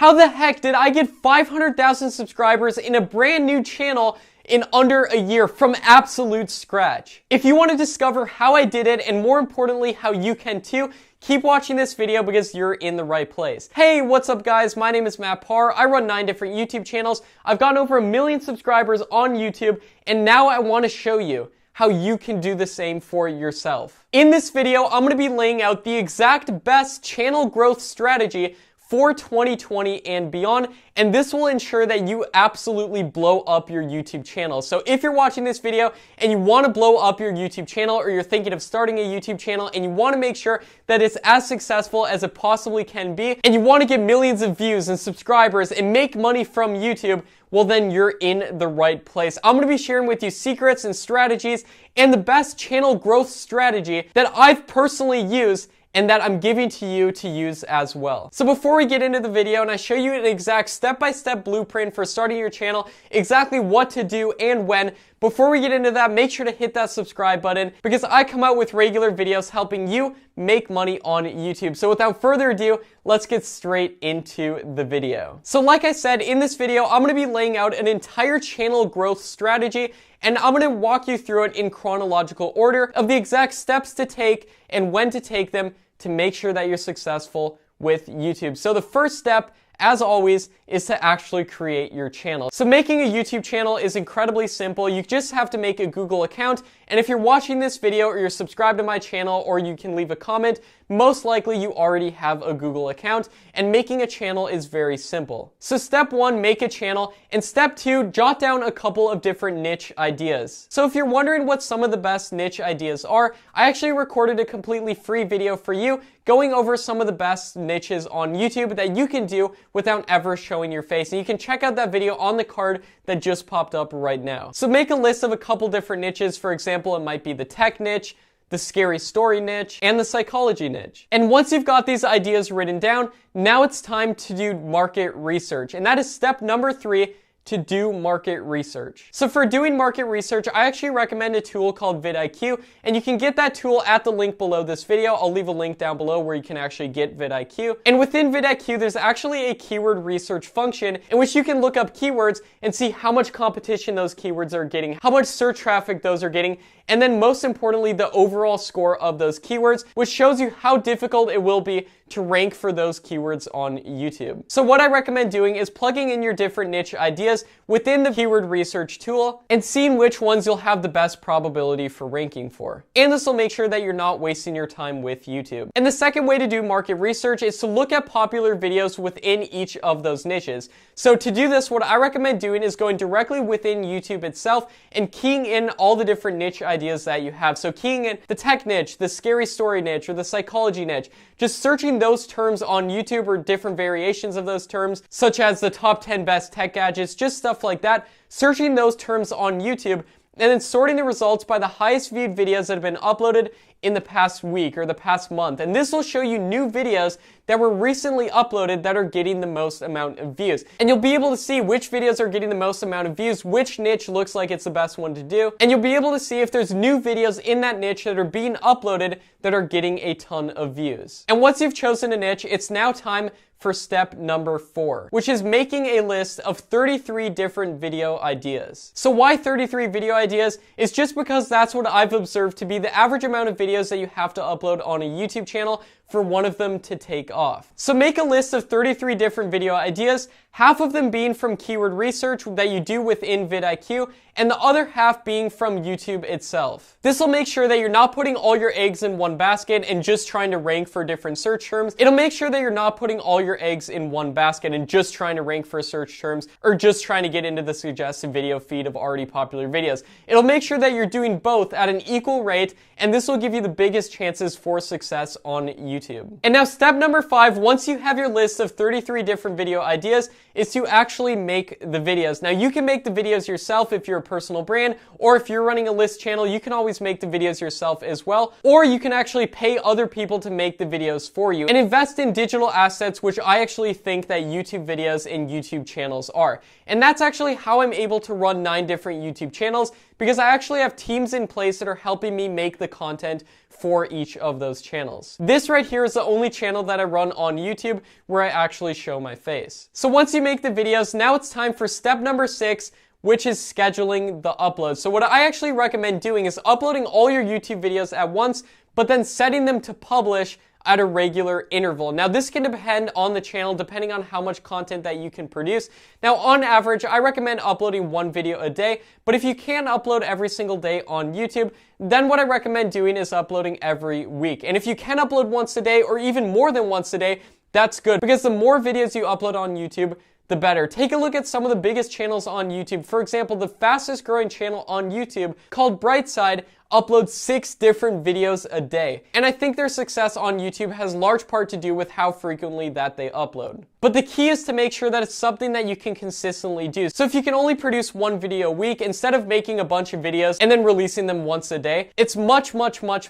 How the heck did I get 500,000 subscribers in a brand new channel in under a year from absolute scratch? If you want to discover how I did it, and more importantly, how you can too, keep watching this video because you're in the right place. Hey, what's up guys? My name is Matt Parr. I run 9 different YouTube channels. I've gotten over 1 million subscribers on YouTube, and now I want to show you how you can do the same for yourself. In this video, I'm going to be laying out the exact best channel growth strategy for 2020 and beyond, and this will ensure that you absolutely blow up your YouTube channel. So if you're watching this video and you want to blow up your YouTube channel, or you're thinking of starting a YouTube channel and you want to make sure that it's as successful as it possibly can be, and you want to get millions of views and subscribers and make money from YouTube, well then you're in the right place. I'm going to be sharing with you secrets and strategies and the best channel growth strategy that I've personally used and that I'm giving to you to use as well. So before we get into the video and I show you an exact step-by-step blueprint for starting your channel, exactly what to do and when, before we get into that, make sure to hit that subscribe button because I come out with regular videos helping you make money on YouTube. So without further ado, let's get straight into the video. So like I said, in this video, I'm going to be laying out an entire channel growth strategy, and I'm going to walk you through it in chronological order of the exact steps to take and when to take them to make sure that you're successful with YouTube. So the first step, as always, is to actually create your channel. So making a YouTube channel is incredibly simple. You just have to make a Google account, and if you're watching this video or you're subscribed to my channel, or you can leave a comment, most likely you already have a Google account, and making a channel is very simple. So step 1, make a channel, and step 2, jot down a couple of different niche ideas. So if you're wondering what some of the best niche ideas are, I actually recorded a completely free video for you going over some of the best niches on YouTube that you can do without ever showing your face. And you can check out that video on the card that just popped up right now. So make a list of a couple different niches. For example, it might be the tech niche, the scary story niche, and the psychology niche. And once you've got these ideas written down, now it's time to do market research. And that is step number 3, to do market research. So for doing market research, I actually recommend a tool called vidIQ, and you can get that tool at the link below this video. I'll leave a link down below where you can actually get vidIQ. And within vidIQ, there's actually a keyword research function in which you can look up keywords and see how much competition those keywords are getting, how much search traffic those are getting, and then most importantly, the overall score of those keywords, which shows you how difficult it will be to rank for those keywords on YouTube. So what I recommend doing is plugging in your different niche ideas within the keyword research tool and seeing which ones you'll have the best probability for ranking for. And this will make sure that you're not wasting your time with YouTube. And the second way to do market research is to look at popular videos within each of those niches. So to do this, what I recommend doing is going directly within YouTube itself and keying in all the different niche ideas that you have. So keying in the tech niche, the scary story niche, or the psychology niche, just searching those terms on YouTube or different variations of those terms, such as the top 10 best tech gadgets, just stuff like that, searching those terms on YouTube, and then sorting the results by the highest viewed videos that have been uploaded in the past week or the past month. And this will show you new videos that were recently uploaded that are getting the most amount of views. And you'll be able to see which videos are getting the most amount of views, which niche looks like it's the best one to do. And you'll be able to see if there's new videos in that niche that are being uploaded that are getting a ton of views. And once you've chosen a niche, it's now time for step number 4, which is making a list of 33 different video ideas. So why 33 video ideas? Is just because that's what I've observed to be the average amount of videos that you have to upload on a YouTube channel for one of them to take off. So make a list of 33 different video ideas, half of them being from keyword research that you do within vidIQ, and the other half being from YouTube itself. This will make sure that you're not putting all your eggs in one basket and just trying to rank for different search terms. It'll make sure that you're not putting all your eggs in one basket and just trying to rank for search terms or just trying to get into the suggested video feed of already popular videos. It'll make sure that you're doing both at an equal rate, and this will give you the biggest chances for success on YouTube. And now step number 5, once you have your list of 33 different video ideas, is to actually make the videos. Now you can make the videos yourself if you're a personal brand, or if you're running a list channel, you can always make the videos yourself as well, or you can actually pay other people to make the videos for you and invest in digital assets, which I actually think that YouTube videos and YouTube channels are. And that's actually how I'm able to run 9 different YouTube channels, because I actually have teams in place that are helping me make the content for each of those channels. This right here is the only channel that I run on YouTube where I actually show my face. So once you make the videos, now it's time for step number 6, which is scheduling the upload. So what I actually recommend doing is uploading all your YouTube videos at once, but then setting them to publish at a regular interval. Now this can depend on the channel depending on how much content that you can produce. Now on average, I recommend uploading 1 video a day, but if you can't upload every single day on YouTube, then what I recommend doing is uploading every week. And if you can upload once a day or even more than once a day, that's good, because the more videos you upload on YouTube, the better. Take a look at some of the biggest channels on YouTube. For example, the fastest growing channel on YouTube, called Brightside, uploads 6 different videos a day. And I think their success on YouTube has large part to do with how frequently that they upload. But the key is to make sure that it's something that you can consistently do. So if you can only produce 1 video a week, instead of making a bunch of videos and then releasing them once a day, it's much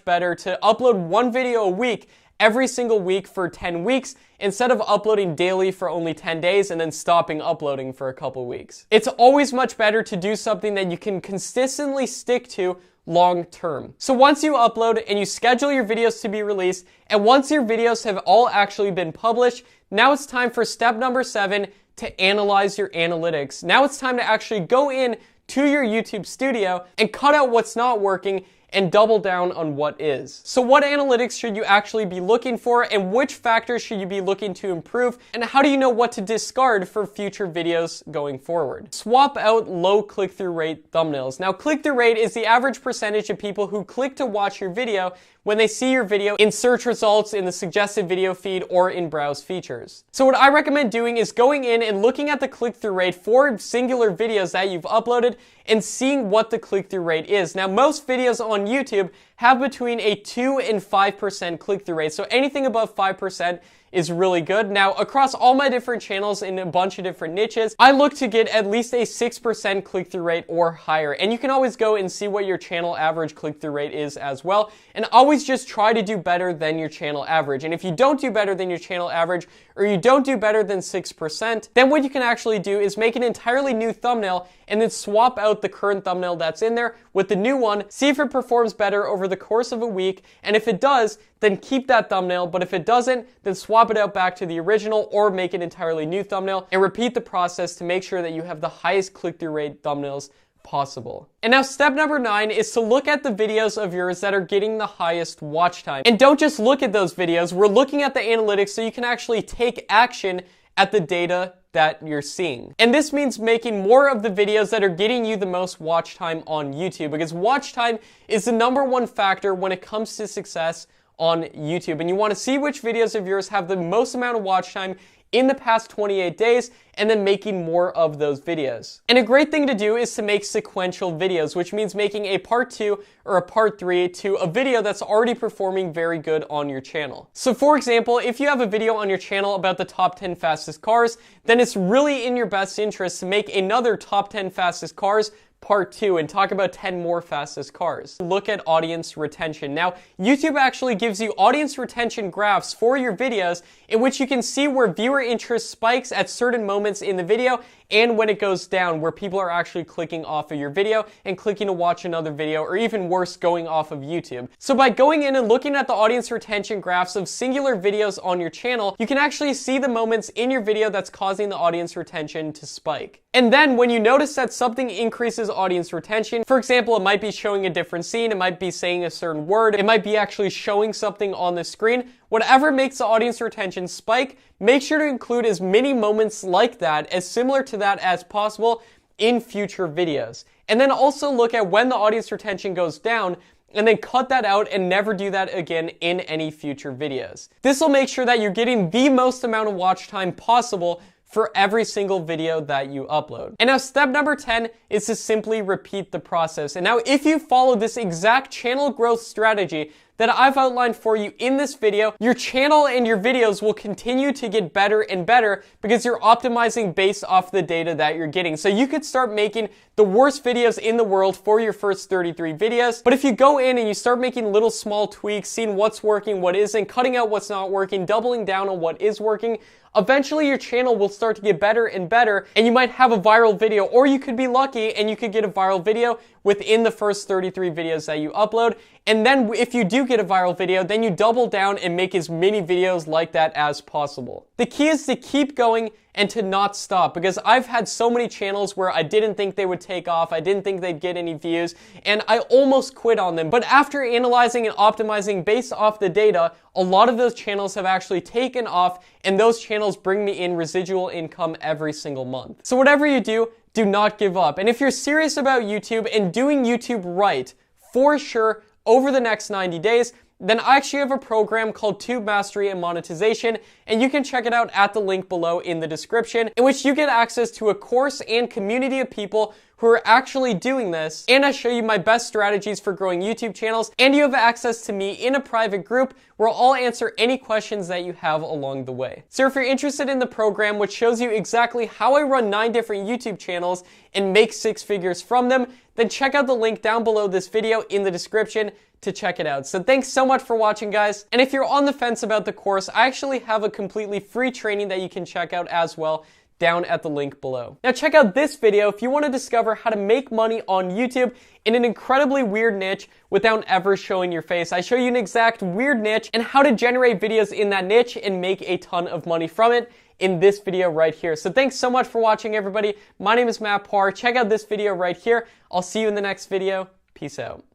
better to upload 1 video a week every single week for 10 weeks instead of uploading daily for only 10 days and then stopping uploading for a couple weeks. It's always much better to do something that you can consistently stick to long term. So once you upload and you schedule your videos to be released, and once your videos have all actually been published, now it's time for step number 7, to analyze your analytics. Now it's time to actually go in to your YouTube studio and cut out what's not working and double down on what is. So what analytics should you actually be looking for, and which factors should you be looking to improve, and how do you know what to discard for future videos going forward? Swap out low click-through rate thumbnails. Now click-through rate is the average percentage of people who click to watch your video when they see your video in search results, in the suggested video feed, or in browse features. So what I recommend doing is going in and looking at the click-through rate for singular videos that you've uploaded and seeing what the click-through rate is. Now most videos on YouTube have between a 2 and 5% click-through rate, so anything above 5% is really good. Now, across all my different channels in a bunch of different niches, I look to get at least a 6% click-through rate or higher. And you can always go and see what your channel average click-through rate is as well. And always just try to do better than your channel average. And if you don't do better than your channel average, or you don't do better than 6%, then what you can actually do is make an entirely new thumbnail and then swap out the current thumbnail that's in there with the new one, see if it performs better over the course of a week, and if it does, then keep that thumbnail, but if it doesn't, then swap it out back to the original or make an entirely new thumbnail and repeat the process to make sure that you have the highest click-through rate thumbnails possible. And now step number 9 is to look at the videos of yours that are getting the highest watch time. And don't just look at those videos, we're looking at the analytics so you can actually take action at the data that you're seeing. And this means making more of the videos that are getting you the most watch time on YouTube, because watch time is the #1 factor when it comes to success on YouTube. And you want to see which videos of yours have the most amount of watch time in the past 28 days, and then making more of those videos. And a great thing to do is to make sequential videos, which means making a part 2 or a part 3 to a video that's already performing very good on your channel. So for example, if you have a video on your channel about the top 10 fastest cars, then it's really in your best interest to make another top 10 fastest cars part 2 and talk about 10 more fastest cars. Look at audience retention. Now, YouTube actually gives you audience retention graphs for your videos in which you can see where viewer interest spikes at certain moments in the video and when it goes down, where people are actually clicking off of your video and clicking to watch another video, or even worse, going off of YouTube. So by going in and looking at the audience retention graphs of singular videos on your channel, you can actually see the moments in your video that's causing the audience retention to spike. And then when you notice that something increases audience retention, for example, it might be showing a different scene, it might be saying a certain word, it might be actually showing something on the screen, whatever makes the audience retention spike, make sure to include as many moments like that, as similar to that as possible, in future videos. And then also look at when the audience retention goes down, and then cut that out and never do that again in any future videos. This will make sure that you're getting the most amount of watch time possible for every single video that you upload. And now step number 10 is to simply repeat the process. And now if you follow this exact channel growth strategy that I've outlined for you in this video, your channel and your videos will continue to get better and better because you're optimizing based off the data that you're getting. So you could start making the worst videos in the world for your first 33 videos, but if you go in and you start making little small tweaks, seeing what's working, what isn't, cutting out what's not working, doubling down on what is working, eventually your channel will start to get better and better, and you might have a viral video, or you could be lucky and you could get a viral video within the first 33 videos that you upload. And then if you do get a viral video, then you double down and make as many videos like that as possible. The key is to keep going and to not stop, because I've had so many channels where I didn't think they would take off, I didn't think they'd get any views, and I almost quit on them. But after analyzing and optimizing based off the data, a lot of those channels have actually taken off, and those channels bring me in residual income every single month. So whatever you do not give up. And if you're serious about YouTube and doing YouTube right, for sure, over the next 90 days, then I actually have a program called Tube Mastery and Monetization, and you can check it out at the link below in the description, in which you get access to a course and community of people who are actually doing this, and I show you my best strategies for growing YouTube channels, and you have access to me in a private group where I'll answer any questions that you have along the way. So if you're interested in the program, which shows you exactly how I run 9 different YouTube channels and make 6 figures from them, then check out the link down below this video in the description to check it out. So thanks so much for watching, guys. And if you're on the fence about the course, I actually have a completely free training that you can check out as well down at the link below. Now check out this video if you want to discover how to make money on YouTube in an incredibly weird niche without ever showing your face. I show you an exact weird niche and how to generate videos in that niche and make a ton of money from it in this video right here. So thanks so much for watching, everybody. My name is Matt Parr. Check out this video right here. I'll see you in the next video. Peace out.